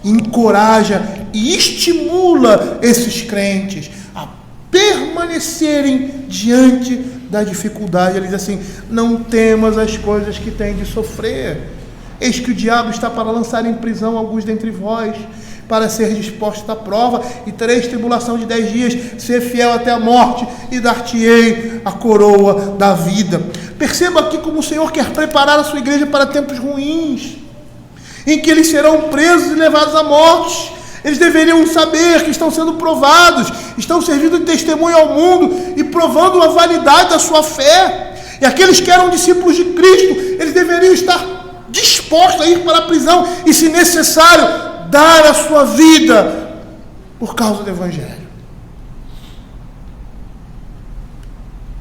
encoraja e estimula esses crentes a permanecerem diante da dificuldade. Ele diz assim: não temas as coisas que têm de sofrer. Eis que o diabo está para lançar em prisão alguns dentre vós, para ser disposto à prova, e tereis tribulação de 10 dias, ser fiel até a morte, e dar-te-ei a coroa da vida. Perceba aqui como o Senhor quer preparar a sua igreja para tempos ruins, em que eles serão presos e levados à morte. Eles deveriam saber que estão sendo provados, estão servindo de testemunho ao mundo e provando a validade da sua fé. E aqueles que eram discípulos de Cristo, eles deveriam estar dispostos a ir para a prisão e, se necessário, dar a sua vida por causa do Evangelho.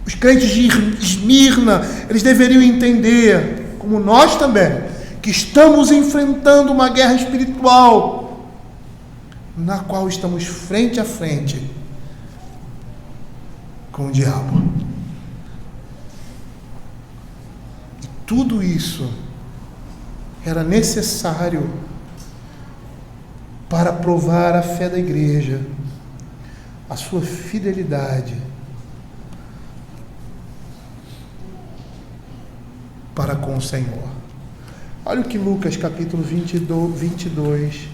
Os crentes de Esmirna, eles deveriam entender, como nós também, que estamos enfrentando uma guerra espiritual, na qual estamos frente a frente com o diabo. E tudo isso era necessário para provar a fé da igreja, a sua fidelidade para com o Senhor. Olha o que Lucas capítulo 22,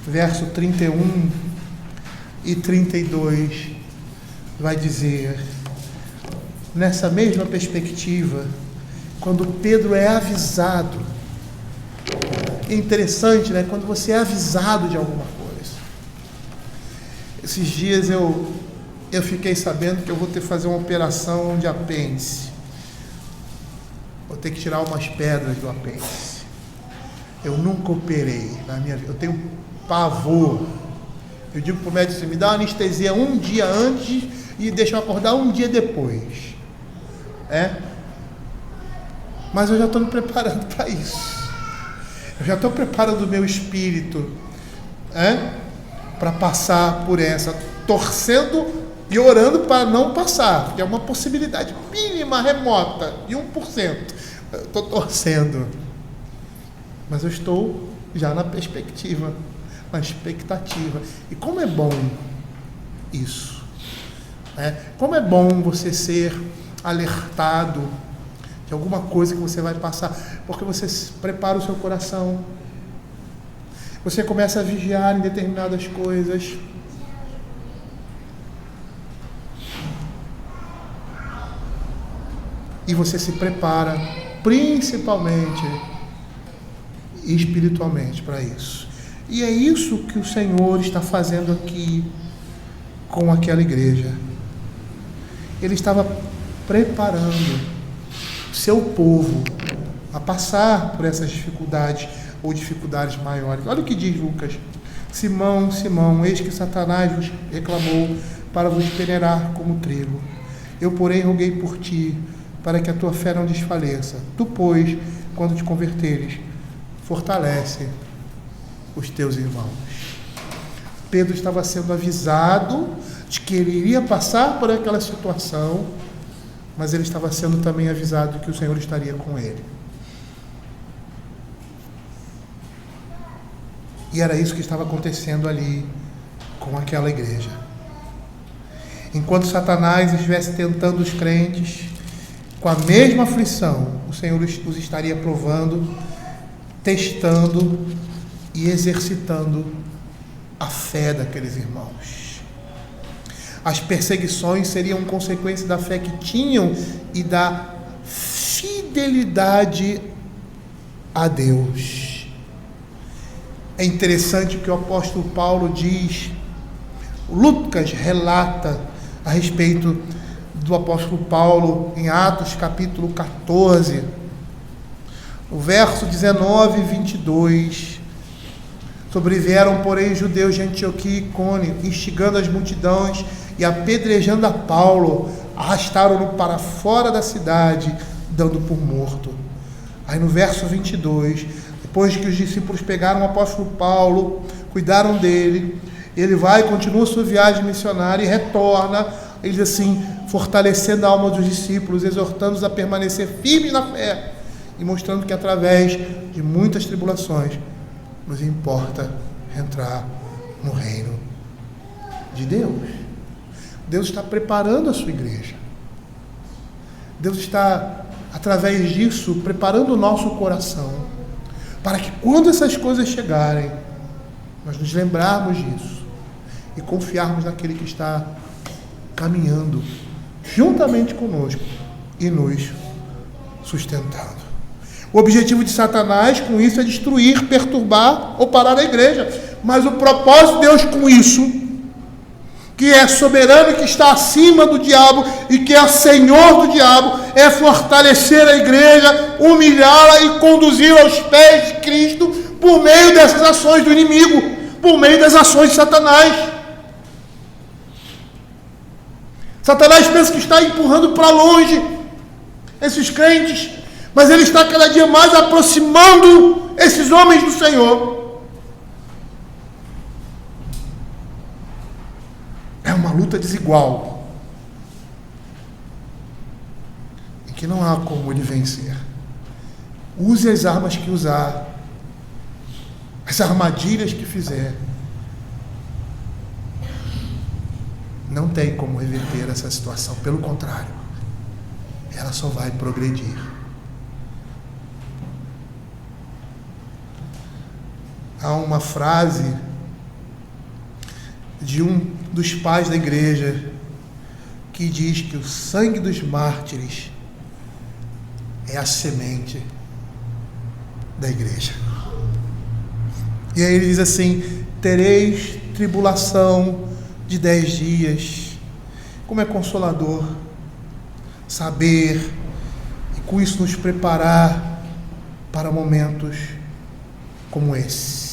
verso 31 e 32 vai dizer. Nessa mesma perspectiva, quando Pedro é avisado. É interessante, né? Quando você é avisado de alguma coisa. Esses dias eu fiquei sabendo que eu vou ter que fazer uma operação de apêndice. Vou ter que tirar umas pedras do apêndice. Eu nunca operei na minha vida. Eu tenho pavor. Eu digo para o médico assim: me dá uma anestesia um dia antes e deixa eu acordar um dia depois. Mas eu já estou me preparando para isso. Eu já estou preparando o meu espírito para passar por essa, torcendo e orando para não passar, que é uma possibilidade mínima, remota, de 1%. Eu estou torcendo, mas eu estou já na perspectiva, na expectativa. E como é bom isso, como é bom você ser alertado de alguma coisa que você vai passar, porque você prepara o seu coração, você começa a vigiar em determinadas coisas, e você se prepara principalmente espiritualmente para isso. E é isso que o Senhor está fazendo aqui com aquela igreja. Ele estava preparando o seu povo a passar por essas dificuldades ou dificuldades maiores. Olha o que diz Lucas: Simão, Simão, eis que Satanás vos reclamou para vos peneirar como trigo. Eu, porém, roguei por ti, para que a tua fé não desfaleça. Tu, pois, quando te converteres, fortalece os teus irmãos. Pedro estava sendo avisado de que ele iria passar por aquela situação, mas ele estava sendo também avisado de que o Senhor estaria com ele. E era isso que estava acontecendo ali com aquela igreja. Enquanto Satanás estivesse tentando os crentes com a mesma aflição, o Senhor os estaria provando, testando e exercitando a fé daqueles irmãos. As perseguições seriam consequência da fé que tinham e da fidelidade a Deus. É interessante o que o apóstolo Paulo diz. Lucas relata a respeito do apóstolo Paulo em Atos capítulo 14, o verso 19 e 22. Sobrevieram, porém, judeus de Antioquia e Icônio, instigando as multidões e apedrejando a Paulo, arrastaram-no para fora da cidade, dando por morto. Aí no verso 22, depois que os discípulos pegaram o apóstolo Paulo, cuidaram dele, ele vai, continua sua viagem missionária e retorna, ele diz assim, fortalecendo a alma dos discípulos, exortando-os a permanecer firmes na fé e mostrando que através de muitas tribulações nos importa entrar no reino de Deus. Deus está preparando a sua igreja. Deus está, através disso, preparando o nosso coração para que quando essas coisas chegarem, nós nos lembrarmos disso e confiarmos naquele que está caminhando juntamente conosco e nos sustentando. O objetivo de Satanás com isso é destruir, perturbar ou parar a igreja. Mas o propósito de Deus com isso, que é soberano e que está acima do diabo e que é senhor do diabo, é fortalecer a igreja, humilhá-la e conduzi-la aos pés de Cristo por meio dessas ações do inimigo, por meio das ações de Satanás. Satanás pensa que está empurrando para longe esses crentes, mas ele está cada dia mais aproximando esses homens do Senhor. É uma luta desigual, em que não há como ele vencer. Use as armas que usar, as armadilhas que fizer. Não tem como reverter essa situação, pelo contrário, ela só vai progredir. Há uma frase de um dos pais da igreja que diz que o sangue dos mártires é a semente da igreja. E aí ele diz assim: tereis tribulação de 10 dias. Como é consolador saber e com isso nos preparar para momentos como esse.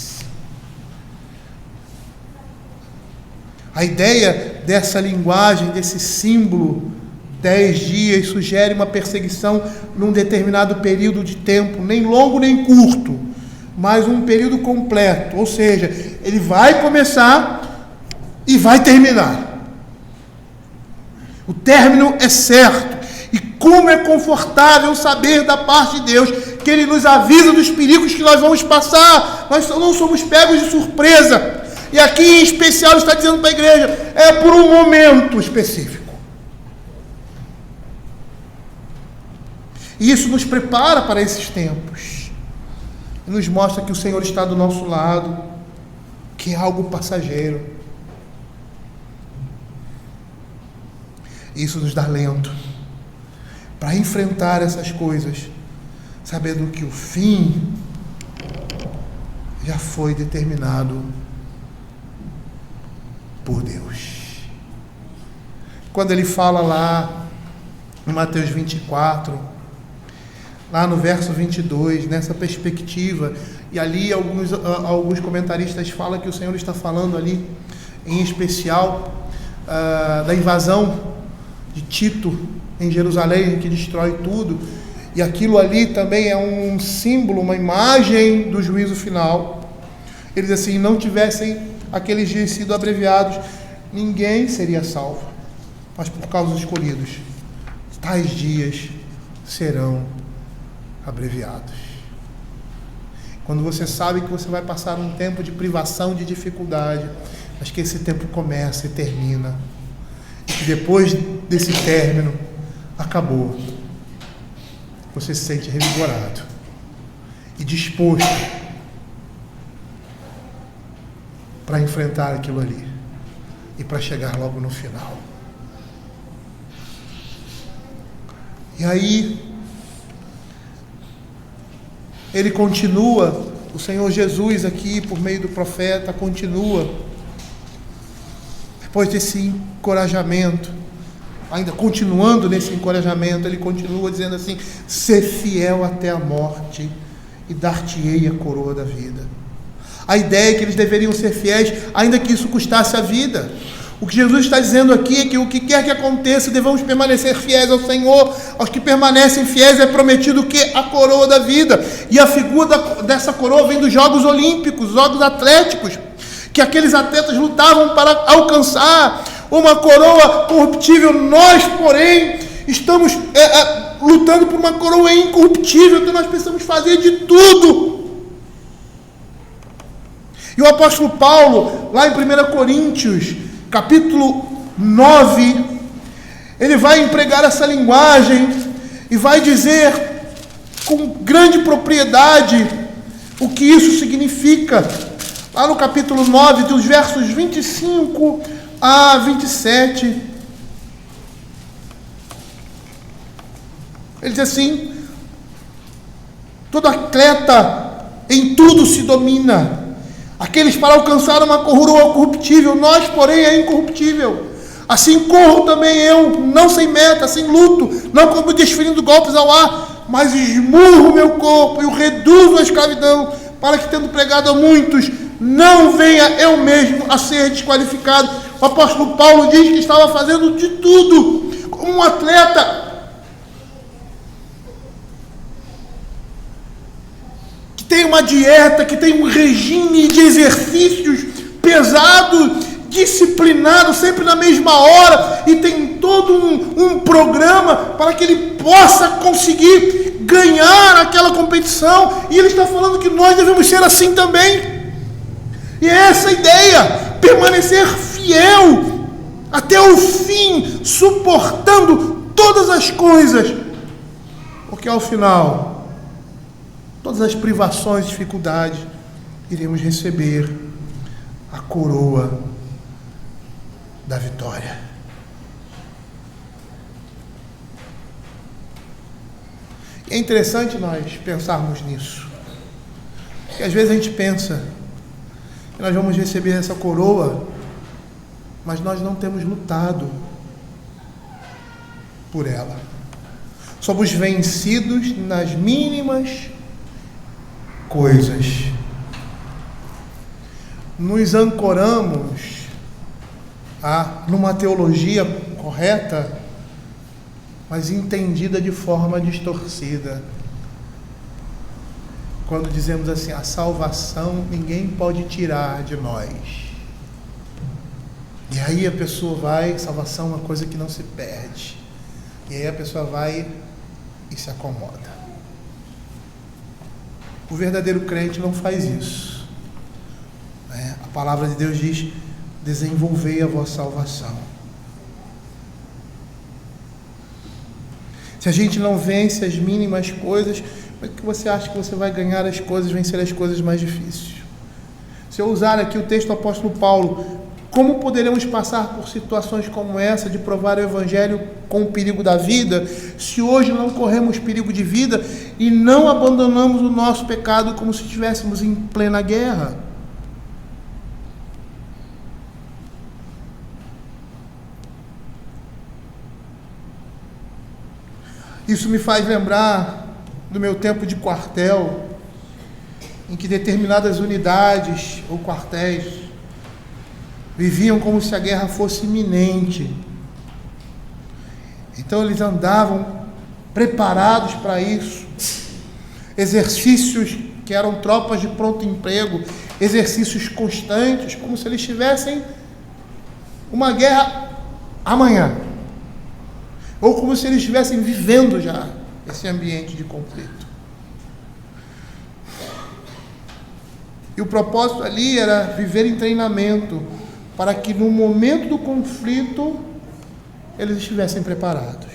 A ideia dessa linguagem, desse símbolo 10 dias sugere uma perseguição num determinado período de tempo, nem longo nem curto, mas um período completo. Ou seja, ele vai começar e vai terminar. O término é certo. E como é confortável saber da parte de Deus que Ele nos avisa dos perigos que nós vamos passar. Nós não somos pegos de surpresa. E aqui em especial Ele está dizendo para a igreja, é por um momento específico. E isso nos prepara para esses tempos. E nos mostra que o Senhor está do nosso lado, que é algo passageiro. Isso nos dá alento para enfrentar essas coisas, sabendo que o fim já foi determinado por Deus. Quando ele fala lá em Mateus 24, lá no verso 22, nessa perspectiva, e ali alguns comentaristas falam que o Senhor está falando ali, em especial, da invasão de Tito em Jerusalém, que destrói tudo, e aquilo ali também é um símbolo, uma imagem do juízo final. Ele diz assim, não tivessem aqueles dias sido abreviados, ninguém seria salvo, mas por causa dos escolhidos, tais dias serão abreviados. Quando você sabe que você vai passar um tempo de privação, de dificuldade, mas que esse tempo começa e termina, e que depois desse término acabou, você se sente revigorado e disposto para enfrentar aquilo ali e para chegar logo no final. E aí ele continua, o Senhor Jesus aqui por meio do profeta continua, depois desse encorajamento, ainda continuando nesse encorajamento, ele continua dizendo assim, ser fiel até a morte e dar-te-ei a coroa da vida. A ideia é que eles deveriam ser fiéis, ainda que isso custasse a vida. O que Jesus está dizendo aqui é que o que quer que aconteça, devemos permanecer fiéis ao Senhor. Aos que permanecem fiéis é prometido o quê? A coroa da vida. E a figura dessa coroa vem dos Jogos Olímpicos, Jogos Atléticos, que aqueles atletas lutavam para alcançar uma coroa corruptível. Nós, porém, estamos lutando por uma coroa incorruptível, então nós precisamos fazer de tudo. E o apóstolo Paulo, lá em 1 Coríntios, capítulo 9, ele vai empregar essa linguagem e vai dizer com grande propriedade o que isso significa. Lá no capítulo 9, dos versos 25 a 27, ele diz assim, todo atleta em tudo se domina, aqueles para alcançar uma coroa corruptível, nós, porém, é incorruptível. Assim corro também eu, não sem meta, sem luto, não como desferindo golpes ao ar, mas esmurro meu corpo e o reduzo à escravidão, para que, tendo pregado a muitos, não venha eu mesmo a ser desqualificado. O apóstolo Paulo diz que estava fazendo de tudo, como um atleta que tem uma dieta, que tem um regime de exercícios pesado, disciplinado, sempre na mesma hora, e tem todo um programa para que ele possa conseguir ganhar aquela competição. E ele está falando que nós devemos ser assim também. E é essa a ideia, permanecer fiel até o fim, suportando todas as coisas, porque ao final, todas as privações e dificuldades, iremos receber a coroa da vitória. E é interessante nós pensarmos nisso, porque às vezes a gente pensa que nós vamos receber essa coroa, mas nós não temos lutado por ela. Somos vencidos nas mínimas coisas. Nos ancoramos numa teologia correta mas entendida de forma distorcida. Quando dizemos assim, a salvação ninguém pode tirar de nós. E aí a pessoa vai, salvação é uma coisa que não se perde. E aí a pessoa vai e se acomoda. O verdadeiro crente não faz isso. A palavra de Deus diz, desenvolvei a vossa salvação. Se a gente não vence as mínimas coisas, como é que você acha que você vai ganhar as coisas, vencer as coisas mais difíceis? Se eu usar aqui o texto do apóstolo Paulo, como poderemos passar por situações como essa, de provar o Evangelho com o perigo da vida, se hoje não corremos perigo de vida e não abandonamos o nosso pecado como se estivéssemos em plena guerra? Isso me faz lembrar do meu tempo de quartel, em que determinadas unidades ou quartéis viviam como se a guerra fosse iminente. Então eles andavam preparados para isso. Exercícios que eram tropas de pronto emprego, exercícios constantes, como se eles tivessem uma guerra amanhã. Ou como se eles estivessem vivendo já esse ambiente de conflito. E o propósito ali era viver em treinamento, para que no momento do conflito eles estivessem preparados.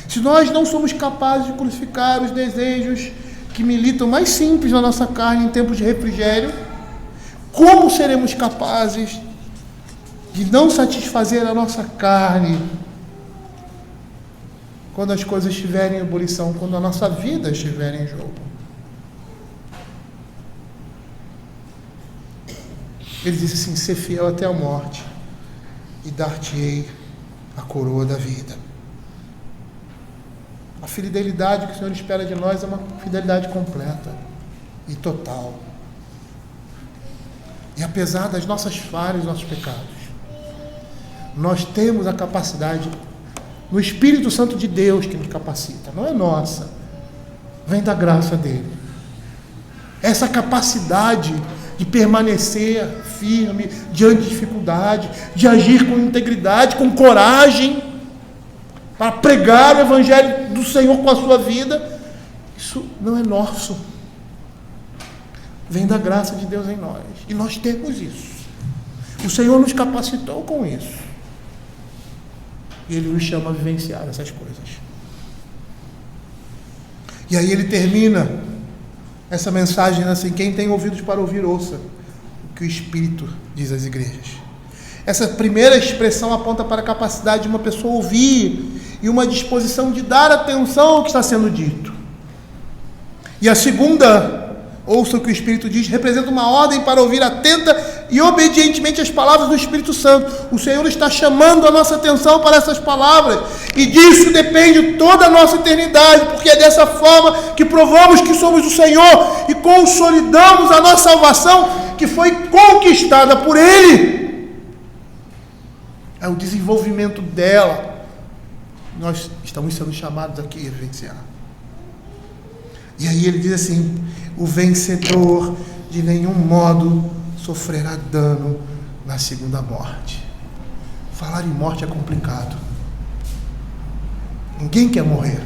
Se nós não somos capazes de crucificar os desejos que militam mais simples na nossa carne em tempos de refrigério, como seremos capazes de não satisfazer a nossa carne quando as coisas estiverem em ebulição, quando a nossa vida estiver em jogo? Ele disse assim, ser fiel até a morte, e dar-te-ei a coroa da vida. A fidelidade que o Senhor espera de nós é uma fidelidade completa e total. E apesar das nossas falhas, nossos pecados, nós temos a capacidade, no Espírito Santo de Deus que nos capacita, não é nossa, vem da graça dele. Essa capacidade de permanecer firme diante de dificuldade, de agir com integridade, com coragem, para pregar o Evangelho do Senhor com a sua vida, isso não é nosso. Vem da graça de Deus em nós. E nós temos isso. O Senhor nos capacitou com isso. E Ele nos chama a vivenciar essas coisas. E aí ele termina essa mensagem assim, quem tem ouvidos para ouvir, ouça o que o Espírito diz às igrejas. Essa primeira expressão aponta para a capacidade de uma pessoa ouvir e uma disposição de dar atenção ao que está sendo dito. E a segunda, ouça o que o Espírito diz, representa uma ordem para ouvir atenta e obedientemente as palavras do Espírito Santo. O Senhor está chamando a nossa atenção para essas palavras, e disso depende toda a nossa eternidade, porque é dessa forma que provamos que somos do Senhor e consolidamos a nossa salvação, que foi conquistada por Ele. É o desenvolvimento dela. Nós estamos sendo chamados aqui a vivenciar. E aí ele diz assim, o vencedor de nenhum modo sofrerá dano na segunda morte. Falar em morte é complicado. Ninguém quer morrer.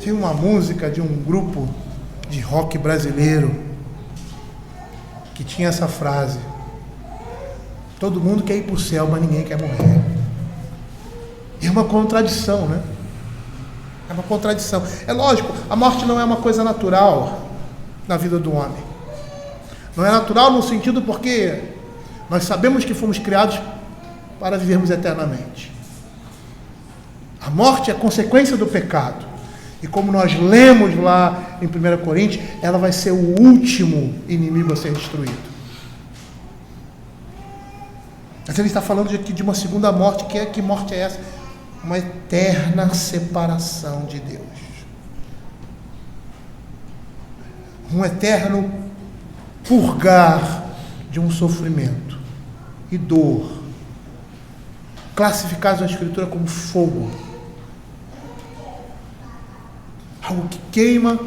Tinha uma música de um grupo de rock brasileiro que tinha essa frase: todo mundo quer ir para o céu, mas ninguém quer morrer. E é uma contradição, né? É uma contradição. É lógico, a morte não é uma coisa natural na vida do homem. Não é natural no sentido porque nós sabemos que fomos criados para vivermos eternamente. A morte é consequência do pecado. E como nós lemos lá em 1 Coríntios, ela vai ser o último inimigo a ser destruído. Mas ele está falando aqui de uma segunda morte. Que morte é essa? Uma eterna separação de Deus. Um eterno purgar de um sofrimento e dor, classificados na Escritura como fogo. Algo que queima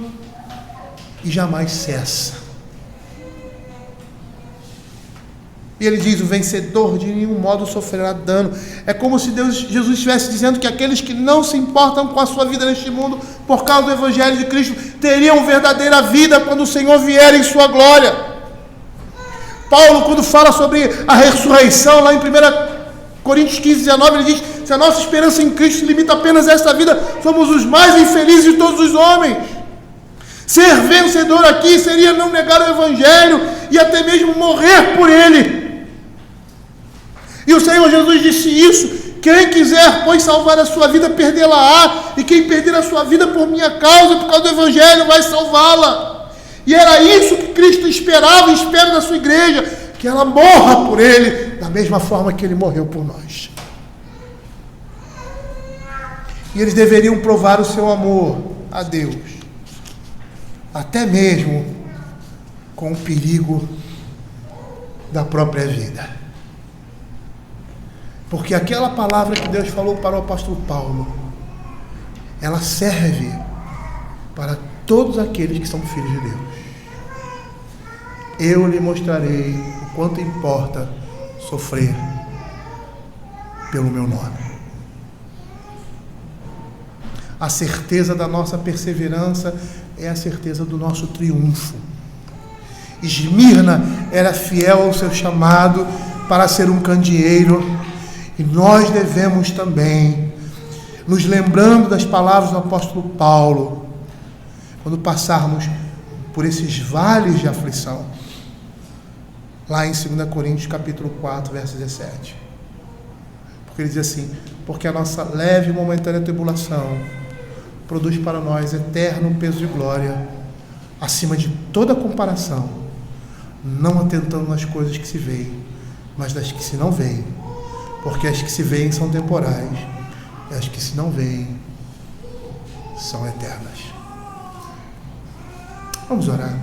e jamais cessa. E ele diz: o vencedor de nenhum modo sofrerá dano. É como se Jesus estivesse dizendo que aqueles que não se importam com a sua vida neste mundo, por causa do Evangelho de Cristo, teriam verdadeira vida quando o Senhor vier em sua glória. Paulo, quando fala sobre a ressurreição, lá em 1 Coríntios 15, 19, ele diz: se a nossa esperança em Cristo se limita apenas a esta vida, somos os mais infelizes de todos os homens. Ser vencedor aqui seria não negar o Evangelho e até mesmo morrer por ele. E o Senhor Jesus disse isso: quem quiser, pois, salvar a sua vida, perdê-la-á, e quem perder a sua vida por minha causa, por causa do Evangelho, vai salvá-la. E era isso que Cristo esperava e espera da sua igreja, que ela morra por ele, da mesma forma que ele morreu por nós. E eles deveriam provar o seu amor a Deus, até mesmo com o perigo da própria vida. Porque aquela palavra que Deus falou para o apóstolo Paulo, ela serve para todos aqueles que são filhos de Deus. Eu lhe mostrarei o quanto importa sofrer pelo meu nome. A certeza da nossa perseverança é a certeza do nosso triunfo. Esmirna era fiel ao seu chamado para ser um candeeiro, e nós devemos também, nos lembrando das palavras do apóstolo Paulo, quando passarmos por esses vales de aflição, lá em 2 Coríntios capítulo 4, verso 17. Porque ele diz assim: porque a nossa leve e momentânea tribulação produz para nós eterno peso de glória, acima de toda comparação, não atentando nas coisas que se veem, mas das que se não veem, porque as que se veem são temporais, e as que se não veem são eternas. Vamos orar.